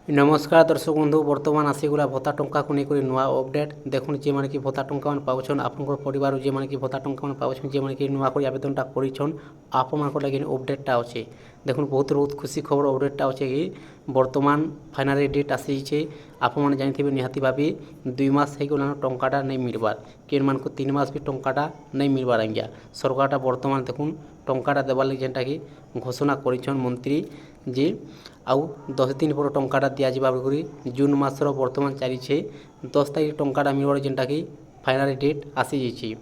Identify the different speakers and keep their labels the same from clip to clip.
Speaker 1: नमस्कार दर्शक बंधु बर्तमान आसीगला भत्ता टंका को लेकर नुआ अपडेट देखुन जे माने कि भत्ता टंका मन पाउछन आपनकर परिवार जे माने कि भत्ता टंका मन पाउछन जे माने कि नुआ को आवेदनटा करिछन आप मानकर लागि अपडेटटा अछि देखुन बहुत खुशी खबर अपडेटटा अछि कि वर्तमान फाइनल डेट आसी छे आप मन जानिथिबे निहाती भाबी 2 मास हे गलान टंकाटा नै मिलबार केन मान को 3 मास भी टंकाटा नै मिलबार आज्ञा सरकारटा वर्तमान देखुन टंकाटा देबार लागि जेंटा कि घोषणा करिछन मंत्री जे आउ 10 दिन पर टंकाटा दिया जिबा बगरी जून मासर वर्तमान चली 10 तारिख टंकाटा मिलबार जेंटा कि फाइनल डेट आसी जाइए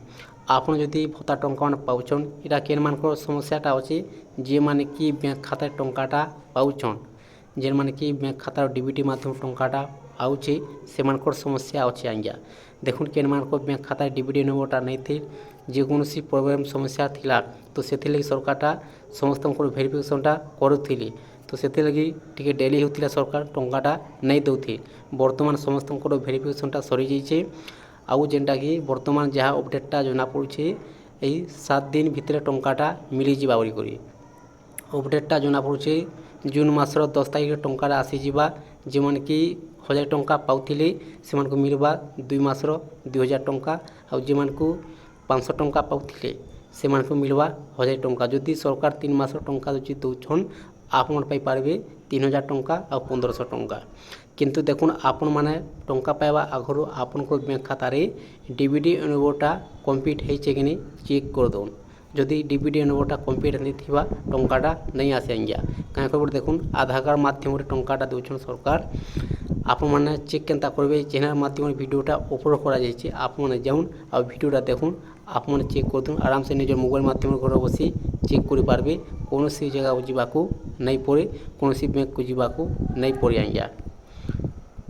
Speaker 1: आपन जदि भत्ता टंका मान पाउछन इटा केन मानकर समस्याटा अछि जे माने कि बैंक खाता टंकाटा पाउछन जे माने कि बैंक खाता डीबीटी माध्यम टंकाटा आउछि से मानकर समस्या अछि आज्ञा देखुन केन मानकर बैंक खाता डीबीटी नंबरटा नै थी जे कोनोसी प्रॉब्लम समस्या थिला तो सेथि लागि सरकारटा समस्त भेरिफिकेशनटा करूथिले तो सेथि लगी टिके डेली होतिला सरकार टंकाटा नै दउथि वर्तमान समस्त भेरिफिकेशनटा सरी जाइए आउ जेंटा कि वर्तमान जहाँ अपडेटटा जना पड़ुछे एही 7 दिन भितर टंकाटा मिली जिबा बोली करी अपडेटटा जना पड़ुछे जून मासर 10 तारिख टंकाटा आसी जिबा जे मन कि 1000 टंका पाउथिले से मन को मिलबा 2 मासर 2000 टंका आउ जे मन को 500 टंका पाउथिले से मन को मिलबा 1000 टंका जदि सरकार 3 मासर टंका जदि दउछन आपण पाई पारबे 3000 टंका आ 1500 टंका किंतु देखुन आपण माने टंका पाइबा आगरो आपण को बैंक खाता रे डीबीटी नंबरटा कंप्लीट है कि नहीं चेक कर दउन जदि डीबीटी नंबरटा कंप्लीट नहीं थिबा टंकाटा नहीं आसे आज्ञा काहे खबर देखुन आधार कार्ड माध्यम रे टंकाटा दउछन सरकार आपण माने चेक केनता करबे जेना माध्यम वीडियोटा अपलोड करा जाइए आपण माने जाउन आ वीडियोटा देखुन आप मन चेक कर दून आराम से निज मोबाइल माध्यम घर बसी चेक कर पारबे कौन सी जगह जावाक नहीं पड़े कौन सी बैंक को जावाक नहीं पड़े आज्ञा।